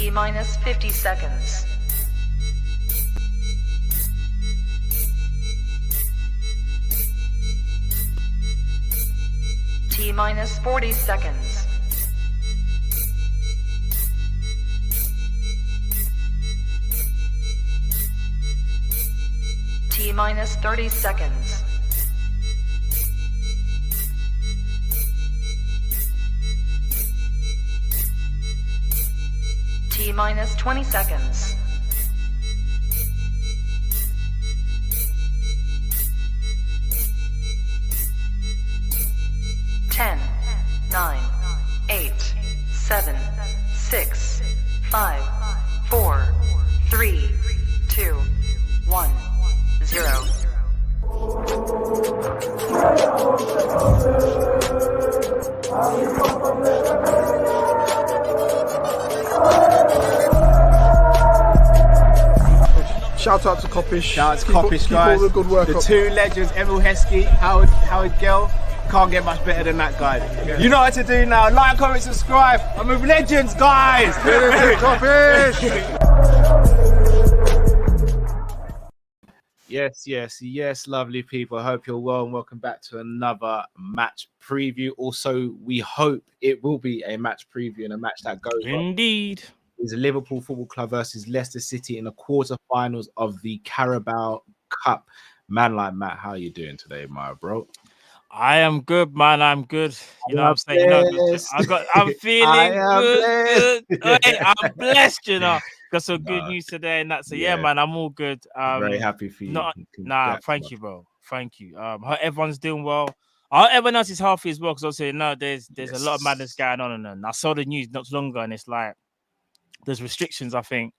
T minus 50 seconds. T minus 40 seconds. T minus 30 seconds. T minus 20 seconds. Ten, 9, 8, 7, 6, 5, 4, 3, 2, 1, 0. Shout out to Kop-Ish. Shout out to Kopish, guys. Keep all the good work the up. two legends, Emil Heskey, Howard Gill. Can't get much better than that, guys. Yeah. You know what to do now. Like, comment, subscribe. I'm with legends, guys. Kop-Ish. Yes, lovely people. I hope you're well and welcome back to another match preview. Also, we hope it will be a match preview and a match that goes Indeed. Is Liverpool Football Club versus Leicester City in the quarterfinals of the Carabao Cup. Man like Matt, how are you doing today, my bro? I am good, man. I'm good. You know what I'm saying? You know, I'm feeling good. Hey, I'm blessed, you know. Got some good news today and that. So yeah, man, I'm all good. Very happy for you. Thank you, bro. Thank you. Hope everyone's doing well. I hope everyone else is healthy as well, because also there's a lot of madness going on, and I saw the news not long ago, and it's like there's restrictions, I think,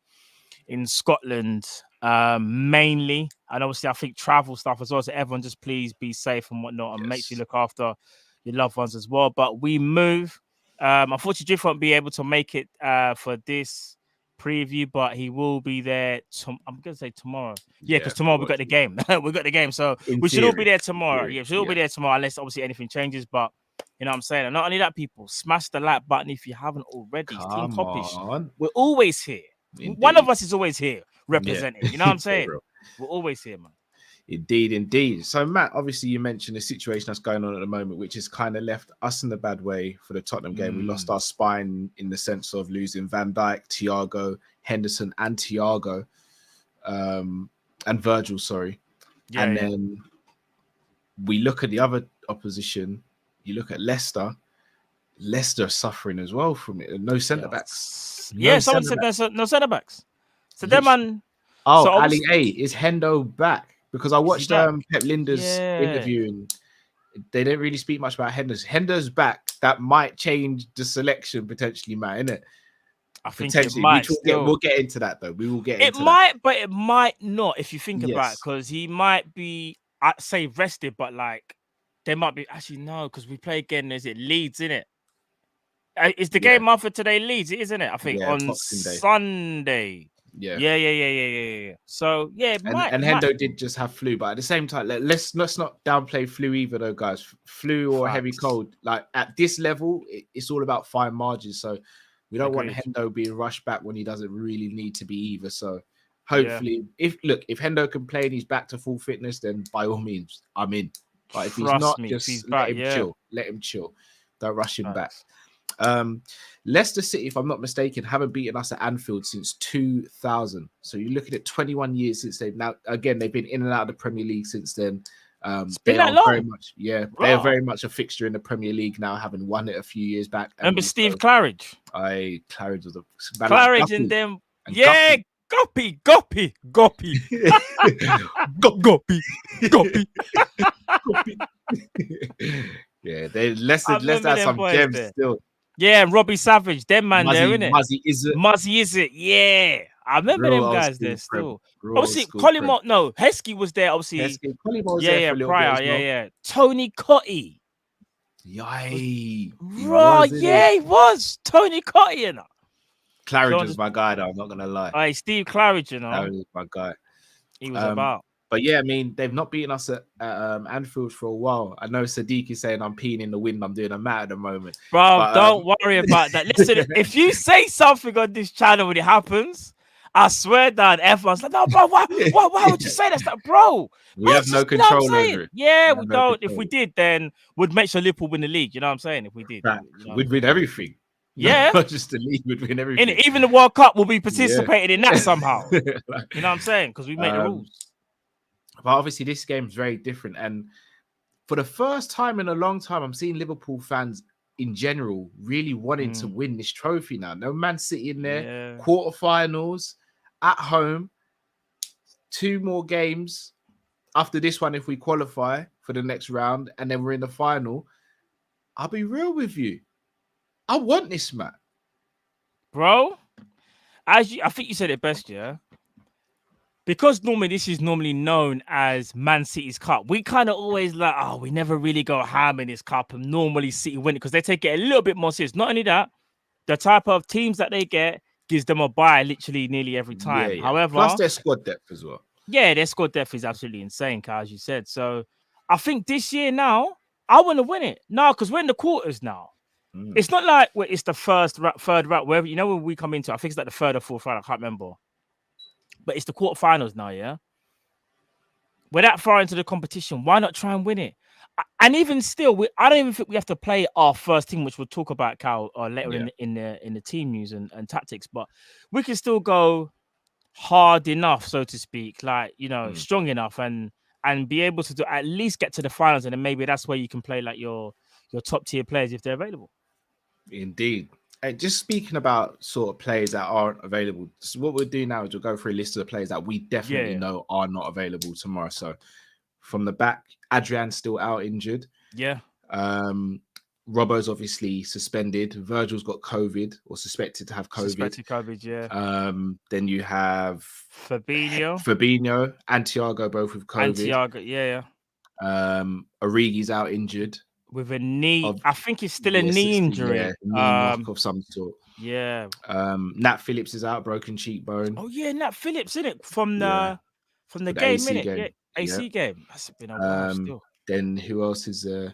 in Scotland, mainly, and obviously I think travel stuff as well. So everyone just please be safe and whatnot, and make sure you look after your loved ones as well. But we move. Unfortunately, Jiff won't be able to make it for this preview, but he will be there. I'm gonna say tomorrow. Yeah, because tomorrow we got the game. We got the game, so we should all be there tomorrow. Yeah, we should all be there tomorrow, unless obviously anything changes. But you know what I'm saying? And not only that, people, smash the like button if you haven't already. Team Kop-Ish. We're always here. Indeed. One of us is always here representing. You know what I'm saying? We're always here, man. Indeed. So, Matt, obviously you mentioned the situation that's going on at the moment, which has kind of left us in the bad way for the Tottenham game. We lost our spine in the sense of losing Van Dijk, Thiago, Henderson, and Thiago, and Virgil, sorry. Then we look at the other opposition. You look at Leicester. Leicester suffering as well from it. No centre backs. Someone said there's no centre backs. So them man. Oh, Ali A, is Hendo back? Because I watched Pep Linda's interview, and they didn't really speak much about Hendo's back. That might change the selection potentially, Matt, innit? I think it might. We'll get into that though. We will get into that. But it might not if you think about it, because he might be, I'd say, rested, but like there might be actually no, because we play again. Is it Leeds, innit? Is the game after today Leeds, isn't it? I think on Sunday. Yeah. So Hendo did just have flu, but at the same time, let's not downplay flu either, though, guys. Flu or heavy cold, like at this level, it's all about fine margins. So we don't want Hendo being rushed back when he doesn't really need to be either. So hopefully, if Hendo can play and he's back to full fitness, then by all means, I'm in. But if he's not, just let him chill. Let him chill. Don't rush him back. Leicester City, if I'm not mistaken, haven't beaten us at Anfield since 2000. So you're looking at 21 years since they've been in and out of the Premier League since then. They are very much, they are very much a fixture in the Premier League now, having won it a few years back. Remember Steve Claridge? Claridge was a Claridge and them. Goppy. Yeah, Leicester have some gems still. Yeah, and Robbie Savage, them man there, innit? Muzzy is it? Yeah. I remember them guys there still. Obviously, Heskey was there, obviously. Prior, Tony Cotty. Yay. He was. Tony Cotty, you know. Claridge was my guy, though, I'm not going to lie. Steve Claridge, you know. Claridge was my guy. He was about. But yeah, I mean, they've not beaten us at Anfield for a while. I know Sadiq is saying I'm peeing in the wind. I'm doing a mat at the moment. Bro, But, don't worry about that. Listen, if you say something on this channel when it happens, I swear down, everyone's like, no, bro, why would you say that? It's like, bro, we have no control over it. Yeah, we have no don't. control. If we did, then we'd make sure Liverpool win the league. You know what I'm saying? If we did, you know we'd win everything. Yeah, not just the league, we'd win everything. And even the World Cup will be participating in that somehow. You know what I'm saying? Because we make the rules. But obviously, this game's very different. And for the first time in a long time, I'm seeing Liverpool fans in general really wanting to win this trophy now. No Man City in there, quarterfinals, at home, 2 more games after this one if we qualify for the next round, and then we're in the final. I'll be real with you. I want this, man. Bro, I think you said it best, yeah? Because normally this is normally known as Man City's Cup. We kind of always like, we never really go ham in this cup, and normally City win it because they take it a little bit more serious. Not only that, the type of teams that they get gives them a bye literally nearly every time. Yeah. However, plus their squad depth as well. Yeah, their squad depth is absolutely insane, as you said. So I think this year now, I want to win it. No, because we're in the quarters now. It's not like it's the third round, wherever, you know, when we come into, I think it's like the third or fourth round, I can't remember. But it's the quarterfinals now, yeah? We're that far into the competition. Why not try and win it? And even still, I don't even think we have to play our first team, which we'll talk about, Cal, or later in the team news and tactics. But we can still go hard enough, so to speak, like, you know, strong enough and be able to at least get to the finals. And then maybe that's where you can play like your top tier players if they're available. Indeed. And just speaking about sort of players that aren't available, so what we'll do now is we'll go through a list of the players that we definitely know are not available tomorrow. So from the back, Adrian's still out injured. Yeah. Robbo's obviously suspended. Virgil's got COVID or suspected to have COVID. Suspected COVID, yeah. Then you have Fabinho, and Thiago both with COVID. Yeah. Origi's out injured. With a knee, I think it's still a knee injury. Yeah, knee knock of some sort. Yeah. Nat Phillips is out, broken cheekbone. Oh yeah, Nat Phillips, isn't it? From the game, AC innit? game. Yeah, AC game. That's been a while still. Then who else is there?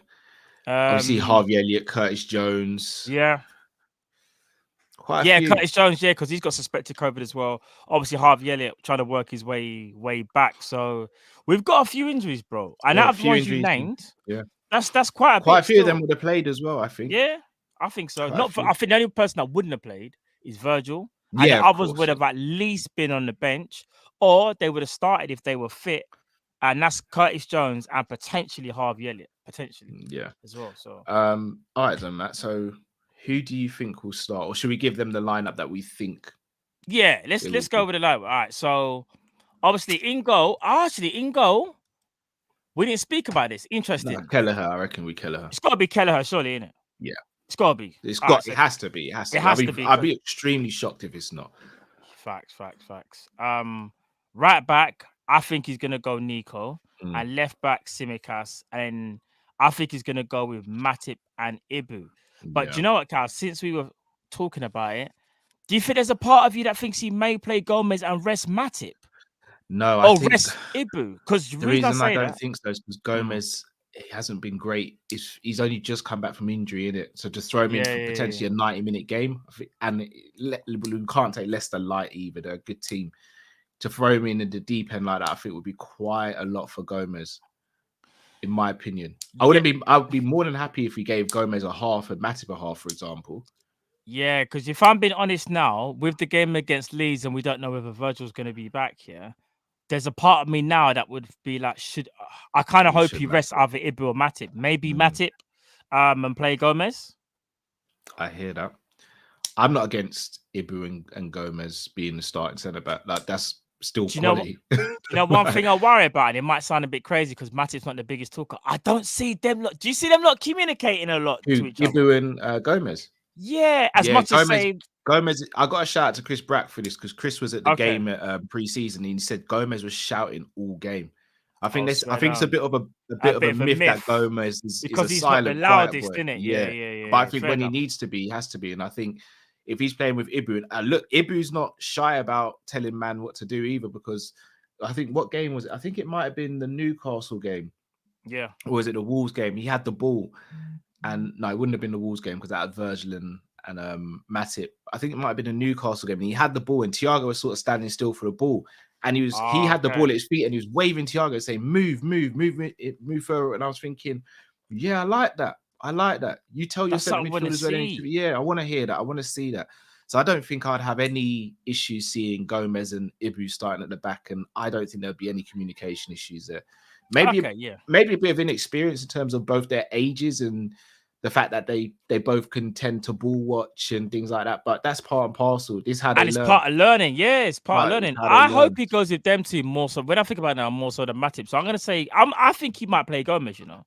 Obviously Harvey Elliott, Curtis Jones. Yeah. Quite a few. Curtis Jones, because he's got suspected COVID as well. Obviously Harvey Elliott trying to work his way back. So we've got a few injuries, bro. And out of the ones you named, that's quite a few of them would have played as well, I think. Yeah, I think so. I think the only person that wouldn't have played is Virgil. And the others would have at least been on the bench, or they would have started if they were fit. And that's Curtis Jones and potentially Harvey Elliott. Potentially. Yeah. As well. So all right then, Matt. So who do you think will start? Or should we give them the lineup that we think? Yeah, let's go with the lineup. All right. So obviously in goal, we didn't speak about this. Interesting. No, Kelleher, I reckon Kelleher. It's got to be Kelleher, surely, isn't it? Yeah. It's got to be. It has to be. It has to be. I'd be extremely shocked if it's not. Facts. Right back, I think he's going to go Nico. And left back, Tsimikas. And I think he's going to go with Matip and Ibu. But do you know what, Cal? Since we were talking about it, do you think there's a part of you that thinks he may play Gomez and rest Matip? No, I think rest Ibu. Because the reason I don't think so is because Gomez hasn't been great. He's only just come back from injury, innit? So to throw him in for potentially a 90-minute game, and we can't take Leicester light either. They're a good team. To throw him in the deep end like that, I think would be quite a lot for Gomez, in my opinion. I'd be more than happy if we gave Gomez a half and Matip a half, for example. Yeah, because if I'm being honest now, with the game against Leeds and we don't know whether Virgil's going to be back here, there's a part of me now that would be like, I kind of hope he rests either Ibu or Matip. Maybe Matip and play Gomez. I hear that. I'm not against Ibu and Gomez being the starting centre back. Like, that's still quality. You know, one thing I worry about, and it might sound a bit crazy because Matip's not the biggest talker. I don't see them lot. Do you see them lot communicating a lot to each other? Ibu and Gomez. Yeah, as much as say Gomez. I got a shout out to Chris Brack for this because Chris was at the game at pre-season and he said Gomez was shouting all game. I think it's a bit of a myth that Gomez is a silent, not the loudest, quiet boy. isn't it? Yeah. But I think when he needs to be, he has to be. And I think if he's playing with Ibu, and look, Ibu's not shy about telling man what to do either, because I think what game was it? I think it might have been the Newcastle game. Yeah. Or was it the Wolves game? He had the ball, and no, it wouldn't have been the Wolves game because that had Virgil and Matip. I think it might have been a Newcastle game. And he had the ball, and Thiago was sort of standing still for the ball, and he had the ball at his feet, and he was waving Thiago, saying, "Move further." And I was thinking, yeah, I like that. You tell your centre midfielders where they need to be. Yeah, I want to hear that. I want to see that. So I don't think I'd have any issues seeing Gomez and Ibu starting at the back, and I don't think there'll be any communication issues there. Maybe a bit of inexperience in terms of both their ages and the fact that they both can tend to ball watch and things like that. But that's part and parcel. This is how they learn. It's part of learning. Yeah, it's part of learning. I hope he goes with them two more so. When I think about it now, more so than Matip. So I'm going to say, I think he might play Gomez, you know.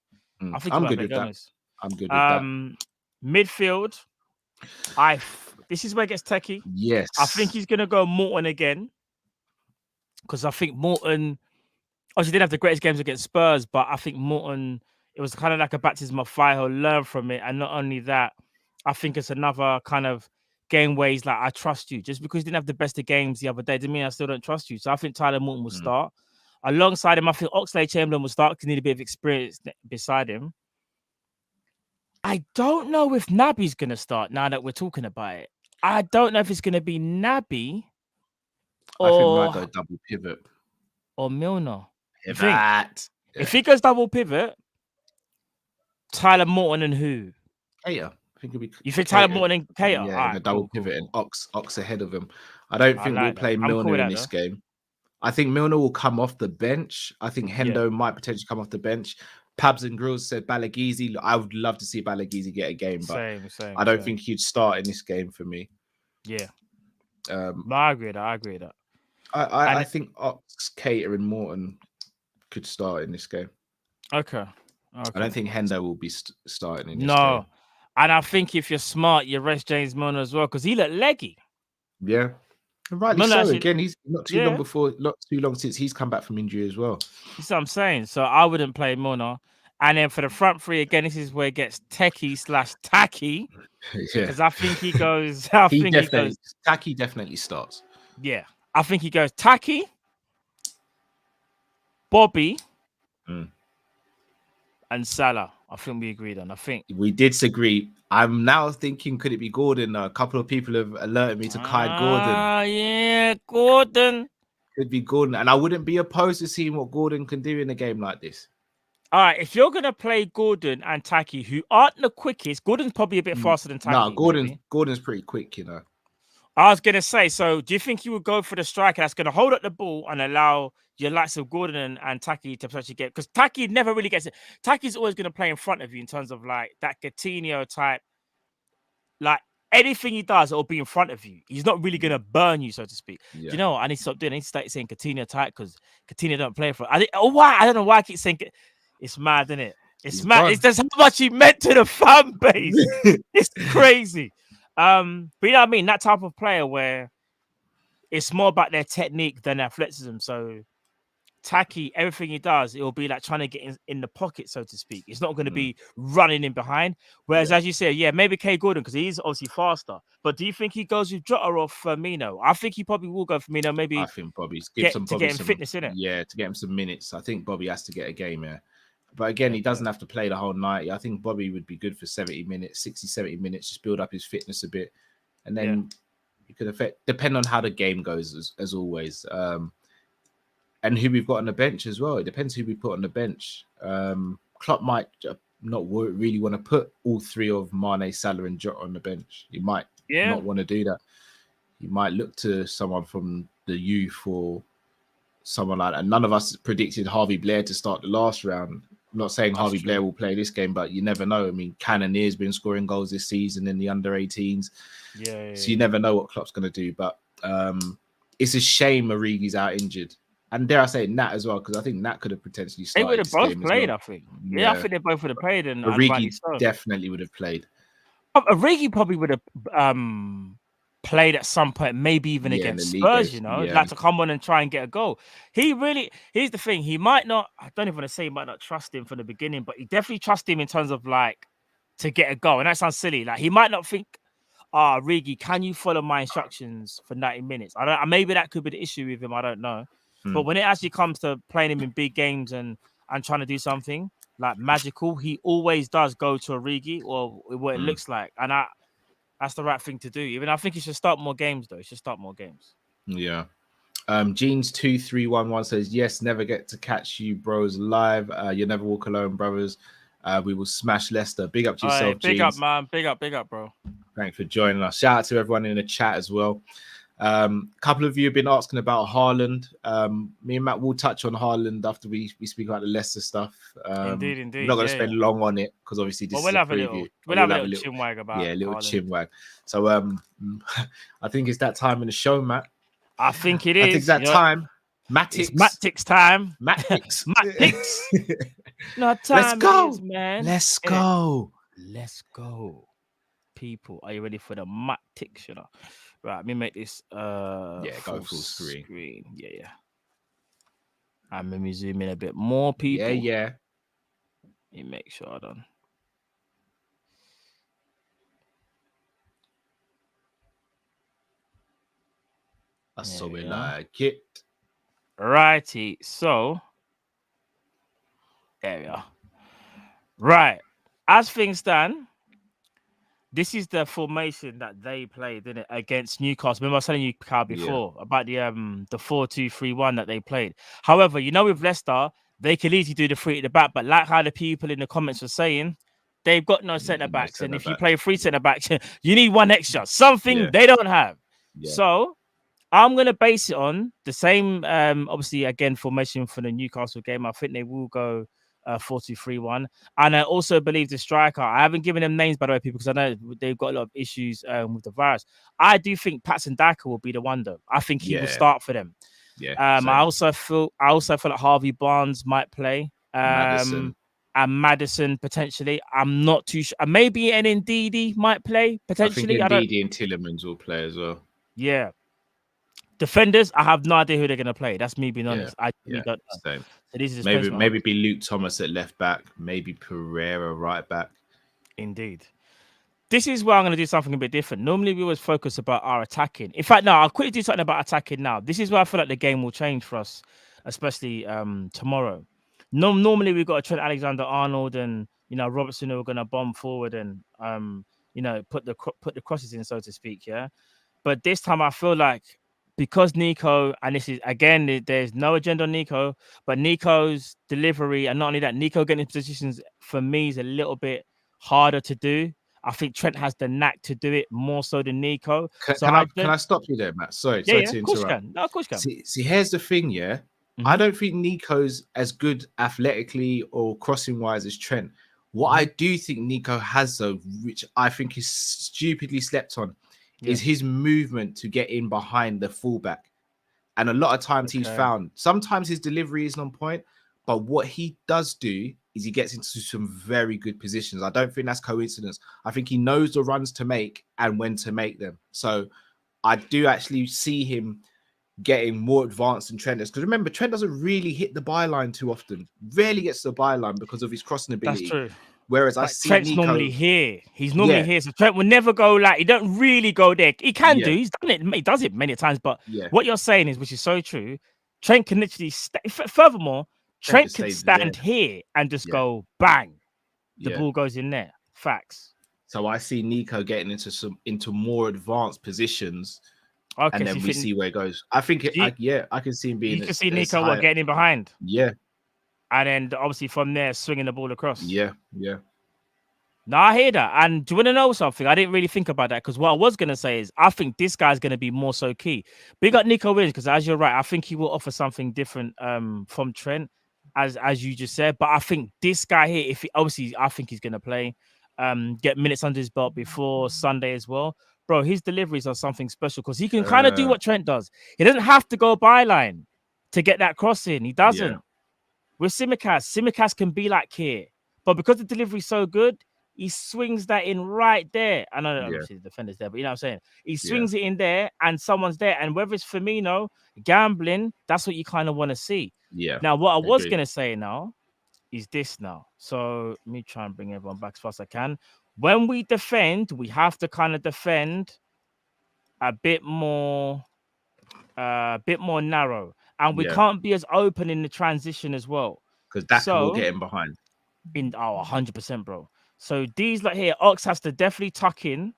I think I'm good with Gomez. That. I'm good with that. Midfield, this is where it gets techie. Yes. I think he's going to go Morton again. Because I think Morton, obviously didn't have the greatest games against Spurs, but I think Morton, it was kind of like a baptism of fire. He'll learn from it. And not only that, I think it's another kind of game where he's like, I trust you. Just because he didn't have the best of games the other day doesn't mean I still don't trust you. So I think Tyler Morton will start. Alongside him, I think Oxlade-Chamberlain will start because he need a bit of experience beside him. I don't know if Naby's going to start now that we're talking about it. I don't know if it's going to be Naby I think we might go double pivot. Or Milner. If he goes double pivot, Tyler Morton and who? Keita. I think it'll be. You think Tyler Morton and Keita? Yeah, and a double pivot and Ox ahead of him. I don't think we'll play Milner in this game. I think Milner will come off the bench. I think Hendo might potentially come off the bench. Pabs and Grills said Balagizi. I would love to see Balagizi get a game, but I don't think he'd start in this game for me. Yeah. I agree with that. I think Ox, Keita, and Morton could start in this game. Okay. I don't think Hendo will be starting in this game. No. And I think if you're smart, you rest James Milner as well because he looked leggy. Yeah. And rightly so. Again, he's not too long since he's come back from injury as well. That's what I'm saying. So I wouldn't play Milner. And then for the front three, again, this is where it gets techie/tacky. Because I think he goes. Tacky definitely starts. Yeah. I think he goes Tacky, Bobby, and Salah. I think we agreed on. I think we did disagree. I'm now thinking, could it be Gordon? A couple of people have alerted me to Kai Gordon. Yeah, Gordon. Could be Gordon. And I wouldn't be opposed to seeing what Gordon can do in a game like this. All right, if you're going to play Gordon and Taki, who aren't the quickest, Gordon's probably a bit faster than Taki. No, Gordon's pretty quick, you know. I was going to say, so do you think you would go for the striker that's going to hold up the ball and allow your likes of Gordon and Taki to potentially get... Because Taki never really gets it. Taki's always going to play in front of you in terms of like that Coutinho type. Like anything he does, it'll be in front of you. He's not really going to burn you, so to speak. Yeah. Do you know what? I need to stop doing it. I need to start saying Coutinho type because Coutinho don't play for... I don't know why I keep saying... It's mad, isn't it? It's mad. Done. It's just how much he meant to the fan base. It's crazy. But you know what I mean? That type of player where it's more about their technique than athleticism. So Taki, everything he does, it will be like trying to get in the pocket, so to speak. It's not going to be running in behind. Whereas, as you said, maybe K Gordon, because he's obviously faster. But do you think he goes with Jota or Firmino? I think he probably will go Firmino. Maybe I think Bobby's get him fitness in it. Yeah, to get him some minutes. I think Bobby has to get a game, yeah. But again, he doesn't have to play the whole 90. I think Bobby would be good for 70 minutes, 60, 70 minutes, just build up his fitness a bit. And then you could depend on how the game goes, as always. And who we've got on the bench as well. It depends who we put on the bench. Klopp might not really want to put all three of Mane, Salah and Jota on the bench. He might not want to do that. He might look to someone from the youth or someone like that. And none of us predicted Harvey Blair to start the last round. I'm not saying Harvey Blair will play this game, but you never know. I mean, Cannonier's been scoring goals this season in the under-18s. So you never know what Klopp's going to do. But it's a shame Origi's out injured. And dare I say Nat as well, because I think Nat could have potentially started. They would have both played, I think. Yeah, I think they both would have played. And Origi definitely would have played. Origi probably would have played at some point, maybe even against Spurs, you know, like to come on and try and get a goal. Here's the thing, he might not, I don't even want to say he might not trust him from the beginning, but he definitely trusts him in terms of like to get a goal. And that sounds silly. Like he might not think, Rigi, can you follow my instructions for 90 minutes? Maybe that could be the issue with him. I don't know. But when it actually comes to playing him in big games and trying to do something like magical, he always does go to Origi or what it looks like, and that's the right thing to do. Even I think he should start more games though. He should start more games. Yeah. Jeans2311 says, yes, never get to catch you bros live. You never walk alone, brothers. We will smash Leicester. Big up to yourself, Right, big Jeans. up, man. Big up, bro. Thanks for joining us. Shout out to everyone in the chat as well. A couple of you have been asking about Haaland. Me and Matt will touch on Haaland after we speak about the Leicester stuff. Indeed. We're not going to spend long on it because obviously this is we'll a have preview. We'll have a little chinwag about a little Haaland. chinwag. So I think it's that time in the show, Matt. I think it is. I think it's that time. Matix time. Matix. No time. Let's go, man. Let's go. Let's go. People, are you ready for the Matix? You know, right? Let me make this. Go full screen. Yeah. And let me zoom in a bit more. People. Yeah. Let me make sure I done. That's so we like it. Righty. So there we are. Right. As things stand, this is the formation that they played, didn't it, against Newcastle. Remember I was telling you, Carl, before about the 4-2-3-1 that they played. However, with Leicester, they could easily do the 3 at the back, but like how the people in the comments were saying, they've got no centre backs, and if you play 3 centre backs, you need one extra. Something they don't have. Yeah. So I'm going to base it on the same, obviously, again, formation for the Newcastle game. I think they will go 4-2-3-1. And I also believe the striker, I haven't given them names, by the way, people, because I know they've got a lot of issues with the virus. I do think Patson Daka will be the one, though. I think he will start for them. Yeah. I also feel like Harvey Barnes might play. And Maddison potentially. I'm not too sure. Maybe an Ndidi might play potentially. I think Ndidi and Tielemans will play as well. Yeah. Defenders, I have no idea who they're going to play. That's me being honest. I really don't know. Same. So this is maybe be Luke Thomas at left back, maybe Pereira right back. Indeed. This is where I'm going to do something a bit different. Normally, we always focus about our attacking. In fact, no, I'll quickly do something about attacking now. This is where I feel like the game will change for us, especially tomorrow. Normally, we've got a Trent Alexander-Arnold and Robertson who are going to bomb forward and put the crosses in, so to speak. Yeah, but this time I feel like, because Nico, and this is, again, there's no agenda on Nico, but Nico's delivery, and not only that, Nico getting in positions, for me, is a little bit harder to do. I think Trent has the knack to do it more so than Nico. Can I stop you there, Matt? Sorry to interrupt. No, of course you can. See, here's the thing, yeah? Mm-hmm. I don't think Nico's as good athletically or crossing-wise as Trent. What I do think Nico has, though, which I think is stupidly slept on, is his movement to get in behind the fullback. And a lot of times he's found, sometimes his delivery isn't on point, but what he does do is he gets into some very good positions. I don't think that's coincidence. I think he knows the runs to make and when to make them. So I do actually see him getting more advanced than Trent is. Because remember, Trent doesn't really hit the byline too often. Rarely gets to the byline because of his crossing ability. That's true. Whereas I see Trent's Nico, normally here. He's normally here. So Trent will never go he don't really go there. He can do. He's done it. He does it many times. But what you're saying is, which is so true, Trent can literally furthermore, Trent can stand here and just go bang. The ball goes in there. Facts. So I see Nico getting into more advanced positions. Okay, and then we see where it goes. I think I can see him being. You can see Nico getting in behind. Yeah. And then obviously from there, swinging the ball across. Yeah. No, I hear that. And do you want to know something? I didn't really think about that, because what I was going to say is I think this guy's going to be more so key. Big up Nico Williams, because as you're right, I think he will offer something different from Trent, as you just said. But I think this guy here, I think he's going to play, get minutes under his belt before Sunday as well. Bro, his deliveries are something special, because he can kind of do what Trent does. He doesn't have to go byline to get that cross in. He doesn't. Yeah. With Tsimikas can be like here, but because the delivery's so good, he swings that in right there. I know obviously the defender's there, but you know what I'm saying? He swings it in there and someone's there. And whether it's Firmino, gambling, that's what you kind of want to see. Yeah. Now, what I was going to say now is this now. So let me try and bring everyone back as fast as I can. When we defend, we have to kind of defend a bit more narrow. and we Yeah. can't be as open in the transition as well. Because Daka will So get him behind. 100%, bro. So these like here, Ox has to definitely tuck in.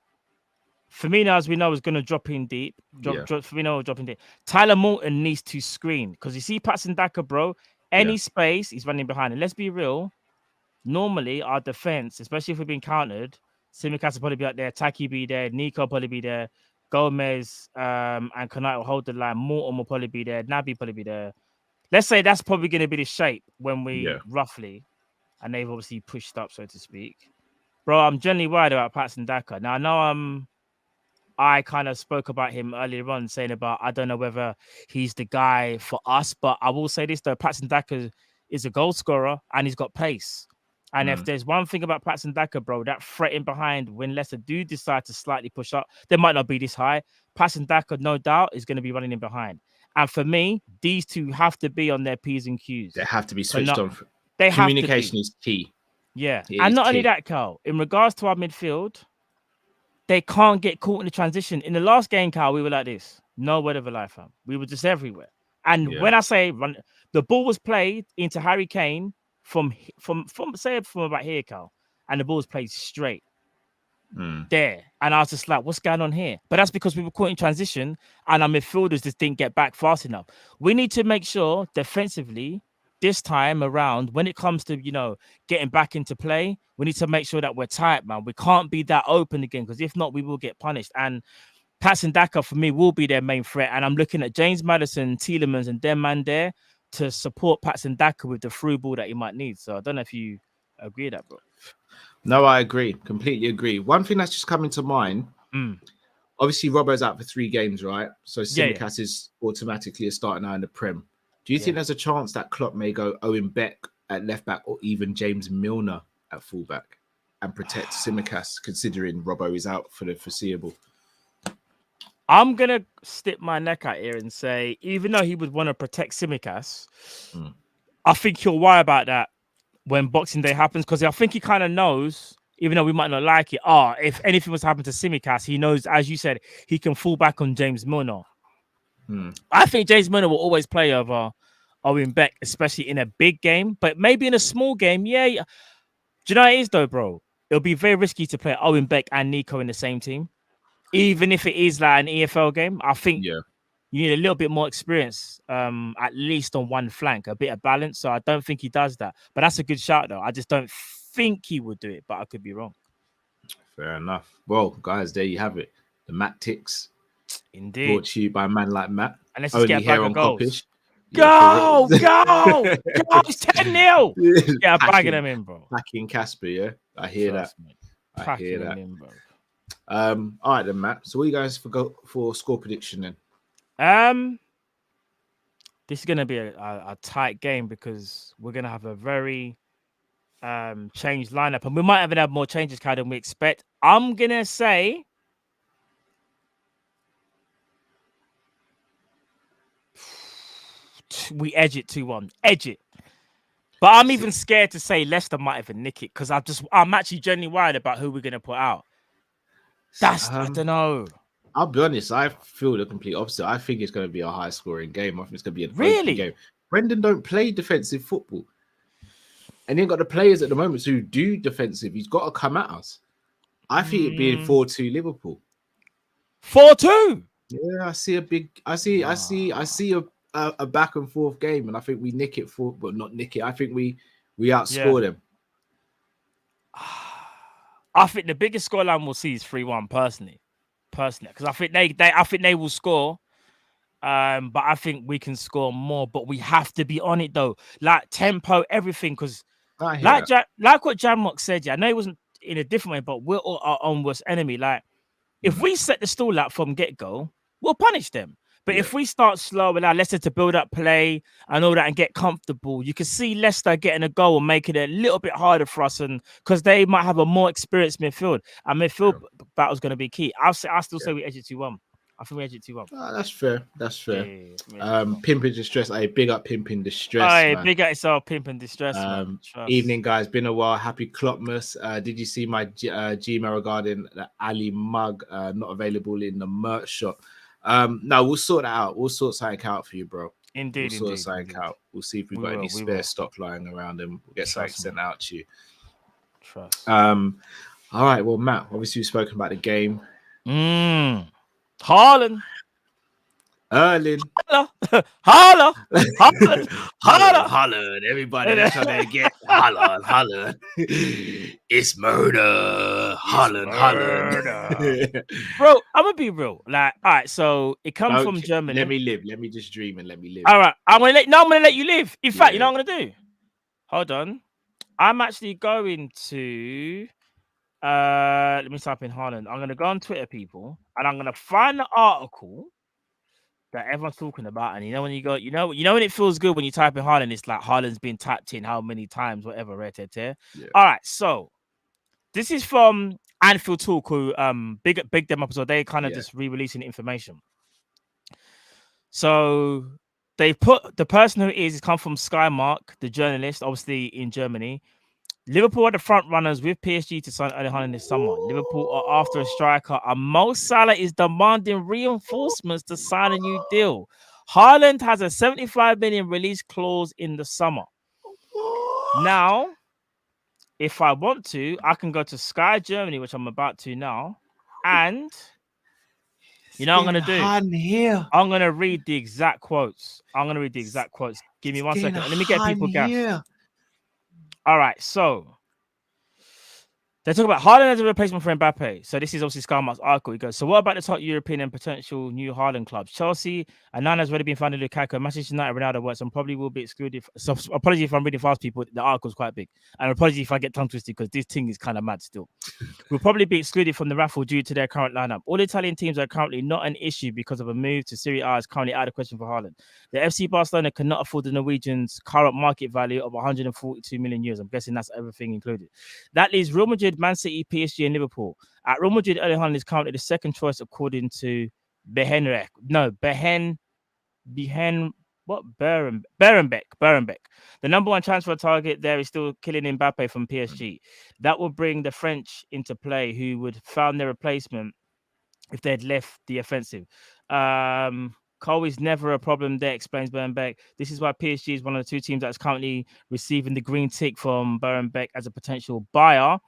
Firmino, as we know, is going to drop in deep. Firmino will drop in deep. Tyler Morton needs to screen because you see Patson Daka, bro. Any space, he's running behind. And let's be real. Normally, our defense, especially if we've been countered, Simicast will probably be out there. Taki be there. Nico will probably be there. Gomez and Konate will hold the line. Morton will probably be there. Naby will probably be there. Let's say that's probably going to be the shape when we roughly, and they've obviously pushed up, so to speak. Bro, I'm generally worried about Patson Daka. Now, I know I kind of spoke about him earlier on, saying about I don't know whether he's the guy for us, but I will say this though: Patson Daka is a goal scorer and he's got pace. And if there's one thing about Patson Daka, bro, that threatening behind when Leicester do decide to slightly push up, they might not be this high. Patson Daka, no doubt, is going to be running in behind. And for me, these two have to be on their P's and Q's. They have to be switched on. They Communication is key. Yeah, and not only that, Carl. In regards to our midfield, they can't get caught in the transition. In the last game, Carl, we were like this. No word of a lie, fam. We were just everywhere. And when I say run, the ball was played into Harry Kane from about here, Carl, and the ball was played straight there. And I was just like, what's going on here? But that's because we were caught in transition and our midfielders just didn't get back fast enough. We need to make sure defensively this time around, when it comes to, getting back into play, we need to make sure that we're tight, man. We can't be that open again, because if not, we will get punished. And Patson Daka, for me, will be their main threat. And I'm looking at James Maddison, Tielemans, and them man there to support Patson Daka with the through ball that he might need. So I don't know if you agree with that, bro. No, I agree. Completely agree. One thing that's just coming to mind, obviously Robbo's out for 3 games, right? So Simicast is automatically a starter now in the Prem. Do you think there's a chance that Klopp may go Owen Beck at left back or even James Milner at fullback and protect Simicast, considering Robbo is out for the foreseeable? I'm going to stick my neck out here and say, even though he would want to protect Simicast, I think he'll worry about that when Boxing Day happens, because I think he kind of knows, even though we might not like it, if anything was to happen to Simicast, he knows, as you said, he can fall back on James Milner. I think James Milner will always play over Owen Beck, especially in a big game, but maybe in a small game, Do you know what it is though, bro? It'll be very risky to play Owen Beck and Nico in the same team. Even if it is like an EFL game, I think you need a little bit more experience, at least on one flank, a bit of balance. So I don't think he does that. But that's a good shout, though. I just don't think he would do it, but I could be wrong. Fair enough. Well, guys, there you have it. The Matt Ticks. Indeed. Brought to you by a man like Matt. And let's just get a bag of goals. Kopish. Go! It's 10-0. Yeah, bagging them in, bro. Packing Casper, yeah? I hear that. I hear that. In, bro. All right then, Matt. So what are you guys for score prediction then? This is gonna be a tight game because we're gonna have a very changed lineup, and we might even have more changes, Kyle, than we expect. I'm gonna say we edge it 2-1. Edge it. But I'm even scared to say Leicester might even nick it because I'm actually genuinely worried about who we're gonna put out. I don't know. I'll be honest, I feel the complete opposite. I think it's going to be a high scoring game. I think it's going to be a really game. Brendan don't play defensive football. And you've got the players at the moment who do defensive. He's got to come at us. I think it'd be 4-2 Liverpool. 4-2? Yeah, I see a back and forth game, and I think we nick it but not nick it. I think we outscore them. I think the biggest scoreline we'll see is 3-1 personally, because I think they will score, but I think we can score more. But we have to be on it though, like tempo, everything. Because like what Jamrock said, I know it wasn't in a different way, but we're all our own worst enemy. Like if we set the stall out from get go, we'll punish them. But if we start slow and allow Leicester to build up play and all that and get comfortable, you can see Leicester getting a goal and making it a little bit harder for us, and because they might have a more experienced midfield. And midfield battle's going to be key. I still say we edge it 2-1. I think we edge it 2-1. That's fair. That's fair. Pimp in distress. Big up Pimp in distress. Man. Big up yourself, Pimp in distress. Evening, guys. Been a while. Happy Clopmas. Did you see my Gmail regarding the Ali mug not available in the merch shop? No, we'll sort that out. We'll sort something out for you, bro. Indeed, We'll sort indeed, something indeed. out. We'll see if we've We got will, any we spare will. stock lying around, and we'll get something Trust me. sent out to you. Trust. All right. Well, Matt, obviously we've spoken about the game. Haaland. Erling. Haaland. Haaland. Haaland. Everybody that's trying to get Haaland. It's murder. Haaland. Bro, I'm gonna be real. Like, all right, so it comes from Germany. Let me live. Let me just dream and let me live. All right, I'm gonna let you live. In fact, you know what I'm gonna do? Hold on. I'm actually going to let me type in Haaland. I'm gonna go on Twitter, people, and I'm gonna find the article that everyone's talking about. And you know when you go, you know when it feels good when you type in Haaland, it's like Haaland's been typed in how many times, whatever, right? Yeah. All right, so this is from Anfield Talk, who big them up, so they kind of just re-releasing information. So they put the person who it is come from Sky Mark, the journalist, obviously in Germany. Liverpool are the front runners with PSG to sign Erling Haaland this summer. Liverpool are after a striker, and Mo Salah is demanding reinforcements to sign a new deal. Haaland has a 75 million release clause in the summer. Now, if I want to, I can go to Sky Germany, which I'm about to now, and you know what I'm gonna do? Here. I'm gonna read the exact quotes. Give me 1 second. Let me get people gassed. All right, so they talk about Haaland as a replacement for Mbappe. So this is obviously Sky Mark's article. He goes, so what about the top European and potential new Haaland clubs? Chelsea, Anana has already been found in Lukaku. Manchester United, Ronaldo works and probably will be excluded. So apology if I'm reading fast, people. The article's quite big. And apology if I get tongue twisted because this thing is kind of mad still. Will probably be excluded from the raffle due to their current lineup. All Italian teams are currently not an issue because of a move to Serie A is currently out of question for Haaland. The FC Barcelona cannot afford the Norwegians' current market value of 142 million euros. I'm guessing that's everything included. That leaves Real Madrid, Man City, PSG, and Liverpool. At Real Madrid, Erling Haaland is currently the second choice according to Berenbeck. The number one transfer target there is still Kylian Mbappe from PSG. That will bring the French into play, who would found their replacement if they'd left the offensive. Cole is never a problem there, explains Berenbeck. This is why PSG is one of the two teams that's currently receiving the green tick from Berenbeck as a potential buyer.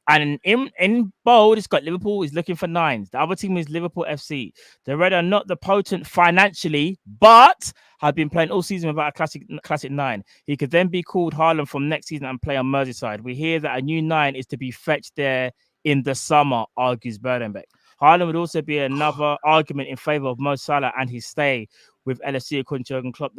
And in bold, it's got Liverpool is looking for 9s. The other team is Liverpool FC. The Red are not the potent financially, but have been playing all season without a classic 9. He could then be called Haaland from next season and play on Merseyside. We hear that a new 9 is to be fetched there in the summer, argues Berenbeck. Haaland would also be another argument in favour of Mo Salah and his stay with LFC, according to Jurgen Klopp.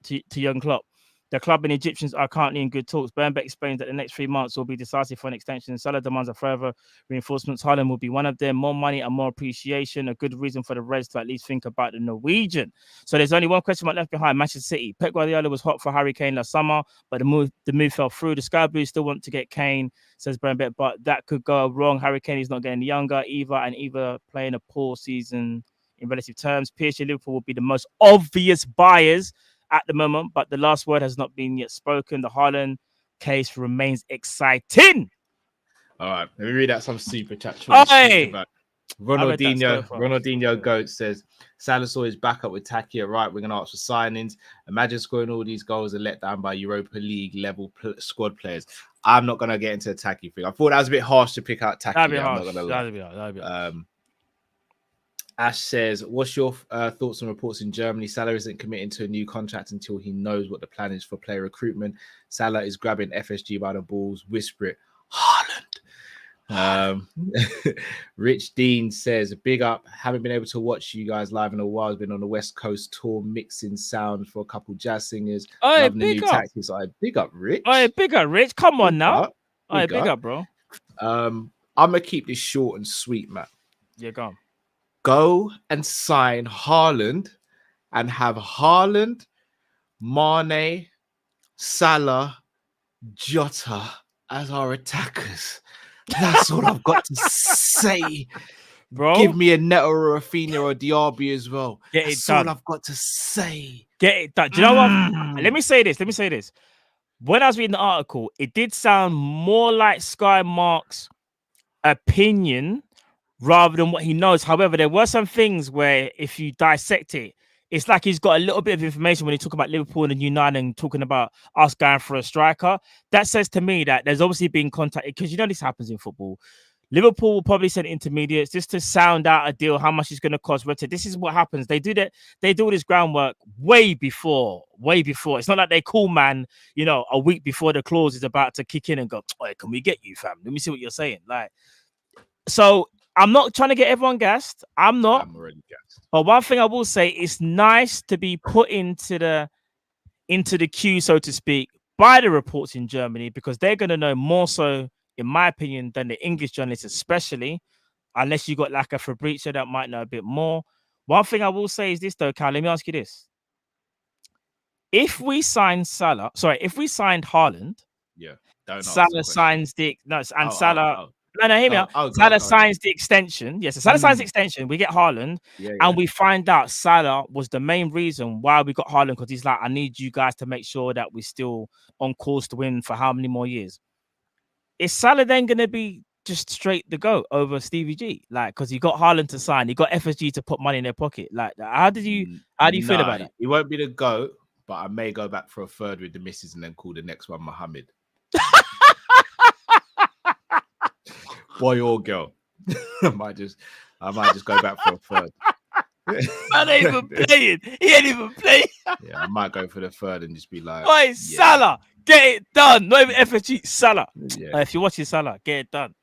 To Jurgen Klopp. The club and Egyptians are currently in good talks. Bernbeck explains that the next 3 months will be decisive for an extension. Salah demands a further reinforcements. Haaland will be one of them. More money and more appreciation. A good reason for the Reds to at least think about the Norwegian. So there's only one question mark left behind. Manchester City. Pep Guardiola was hot for Harry Kane last summer, but the move fell through. The Sky Blues still want to get Kane, says Bernbeck, but that could go wrong. Harry Kane is not getting younger either playing a poor season in relative terms. PSG and Liverpool will be the most obvious buyers at the moment, but the last word has not been yet spoken. The Haaland case remains exciting. All right, let me read out some super chat. Ronaldinho Goat says Salazar is back up with Taki at right. We're going to ask for signings. Imagine scoring all these goals and let down by Europa League level squad players. I'm not going to get into the Taki thing. I thought that was a bit harsh to pick out Taki. That'd be harsh. That'd be harsh. Ash says, what's your thoughts on reports in Germany? Salah isn't committing to a new contract until he knows what the plan is for player recruitment. Salah is grabbing FSG by the balls. Whisper it, Haaland. Rich Dean says, big up. Haven't been able to watch you guys live in a while. I've been on the West Coast tour mixing sound for a couple jazz singers. Loving the new tactics. Big up, Rich. Big up, Rich. Come on now. Big up, bro. I'm going to keep this short and sweet, Matt. Yeah, go on. Go and sign Haaland and have Haaland, Mane, Salah, Jota as our attackers. That's all I've got to say. Bro, give me a Neto or a Rafinha or a Diaby as well. That's all I've got to say. Get it done. Do you know what? Let me say this. When I was reading the article, it did sound more like Sky Mark's opinion rather than what he knows. However, there were some things where if you dissect it, it's like he's got a little bit of information when he talk about Liverpool and United and talking about us going for a striker. That says to me that there's obviously been contact, because you know this happens in football. Liverpool will probably send intermediates just to sound out a deal, how much it's going to cost. This is what happens. They do that. They do all this groundwork way before. It's not like they call man, a week before the clause is about to kick in and go, "Hey, can we get you, fam? Let me see what you're saying." Like, so I'm not trying to get everyone gassed. I'm already gassed. But one thing I will say, it's nice to be put into the queue, so to speak, by the reports in Germany, because they're going to know more so, in my opinion, than the English journalists, especially, unless you got like a Fabrizio that might know a bit more. One thing I will say is this, though, Cal, let me ask you this. If we signed Haaland, Salah signs Salah. Hear me out. Salah signs the extension. Yes, Salah signs the extension. We get Haaland, and we find out Salah was the main reason why we got Haaland, because he's like, I need you guys to make sure that we're still on course to win for how many more years. Is Salah then going to be just straight the GOAT over Stevie G? Like, because he got Haaland to sign, he got FSG to put money in their pocket. Like, how do you feel about it? He won't be the GOAT, but I may go back for a third with the missus and then call the next one Mohammed. Boy or girl. I might just go back for a third. I ain't even playing. He ain't even playing. Yeah, I might go for the third and just be like, "Oi, Salah, get it done." Not even FSG, Salah. Yeah. If you're watching Salah, get it done,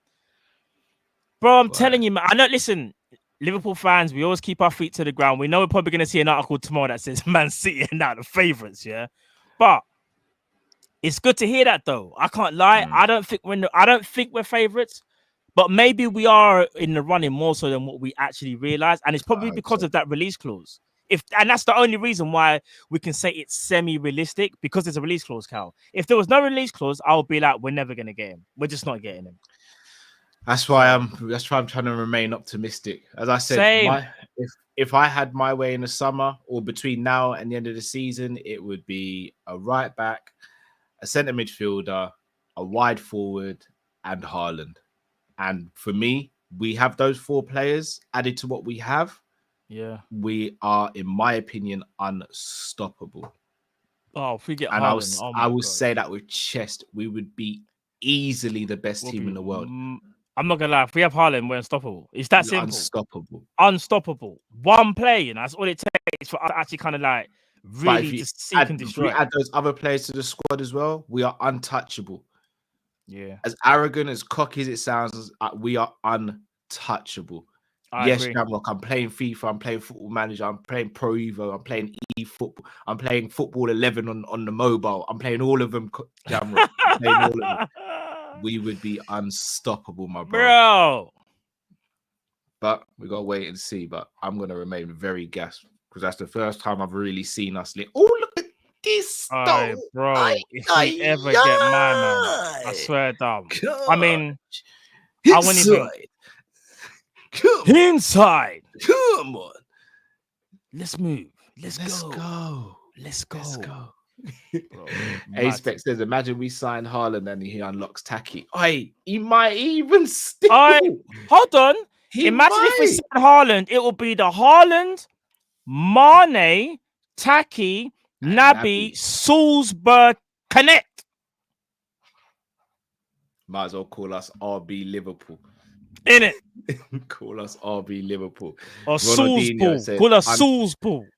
bro. I'm telling you, man. I know. Listen, Liverpool fans, we always keep our feet to the ground. We know we're probably going to see an article tomorrow that says Man City are now the favourites. Yeah, but it's good to hear that, though. I can't lie. I don't think we're favourites. But maybe we are in the running more so than what we actually realize. And it's probably because of that release clause. And that's the only reason why we can say it's semi-realistic, because there's a release clause, Cal. If there was no release clause, I would be like, we're never going to get him. We're just not getting him. That's why I'm trying to remain optimistic. As I said, if I had my way in the summer or between now and the end of the season, it would be a right back, a centre midfielder, a wide forward, and Haaland. And for me, we have those four players added to what we have. Yeah. We are, in my opinion, unstoppable. Oh, if we get and Haaland, I will say that with chest, we would be easily the best team in the world. I'm not going to lie. If we have Haaland, we're unstoppable. It's that simple. Unstoppable. One play, that's all it takes for us to actually kind of like really just seek and destroy. If we add those other players to the squad as well, we are untouchable. Yeah. As arrogant, as cocky as it sounds, we are untouchable. Yes, Jamrock, I'm playing FIFA, I'm playing Football Manager, I'm playing Pro Evo, I'm playing eFootball, I'm playing Football 11 on the mobile. I'm playing all of them, Jamrock. I'm playing all of them. We would be unstoppable, my bro. But we got to wait and see. But I'm going to remain very gassed because that's the first time I've really seen us. Oh, look at this, bro. If we ever get my man, I swear down. I mean, I wouldn't even... Inside. Come on. Let's move. Let's go. Bro, A-Spec says, imagine we sign Haaland and he unlocks Taki. He might even still. Hold on. Imagine if we sign Haaland, it will be the Haaland, Mane, Taki, Naby, Salzburg Connect. Might as well call us RB Liverpool. In it. Call us RB Liverpool. Or Salzburg. Call us Salzburg.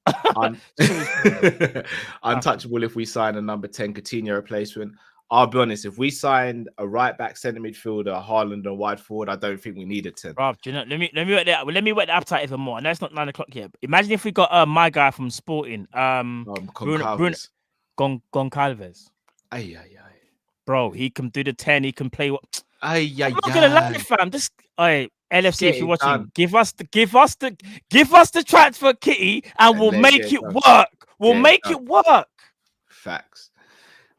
Untouchable if we sign a number 10 Coutinho replacement. I'll be honest, if we signed a right back, centre midfielder, Haaland, and wide forward, I don't think we need a 10. Rob, do you know, let me wet the appetite even more. I know it's not 9 o'clock yet. Imagine if we got my guy from Sporting, Bruno Goncalves. Bro, he can do the 10. He can play. I'm not gonna lie, fam. Just LFC, if you're watching, give us the transfer kitty, and we'll make it work. We'll make it work. Facts.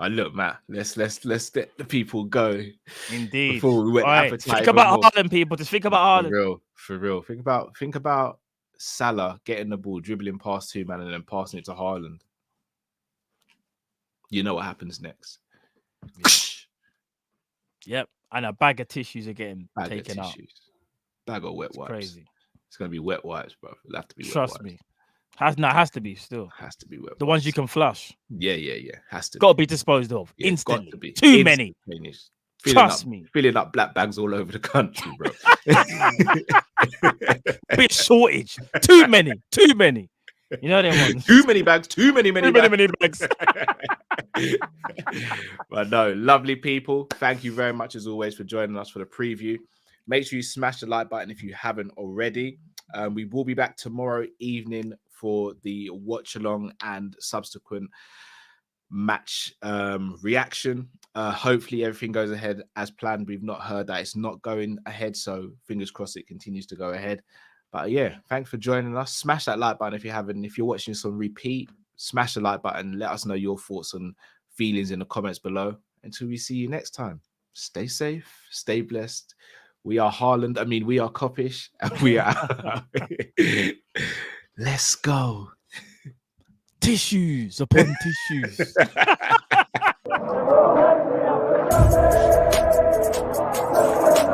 Look, Matt. Let's let the people go. Indeed. Before we wet the appetite. Think about Haaland, people. Just think about Haaland. For real. Think about Salah getting the ball, dribbling past two man, and then passing it to Haaland. You know what happens next. Yep. And a bag of tissues are getting taken out. Bag of wet wipes. Crazy. It's going to be wet wipes, bro. It'll have to be Trust wet wipes. me. Has to be still. Has to be wet The ones wipes. you can flush. Yeah. Has to Got to be disposed of Yeah, got instantly. to be. Too many. Finished. Trust me. Filling up black bags all over the country, bro. Bit shortage. Too many. You know them ones. Too many bags. Too many bags. But no, lovely people. Thank you very much as always for joining us for the preview. Make sure you smash the like button if you haven't already. We will be back tomorrow evening for the watch along and subsequent match reaction. Hopefully everything goes ahead as planned. We've not heard that it's not going ahead, so fingers crossed it continues to go ahead. But yeah, thanks for joining us. Smash that like button if you haven't. If you're watching this on repeat, smash the like button. Let us know your thoughts and feelings in the comments below. Until we see you next time, stay safe, stay blessed. We are Haaland. I mean, we are Kop-Ish, and we are. Let's go. Tissues upon tissues.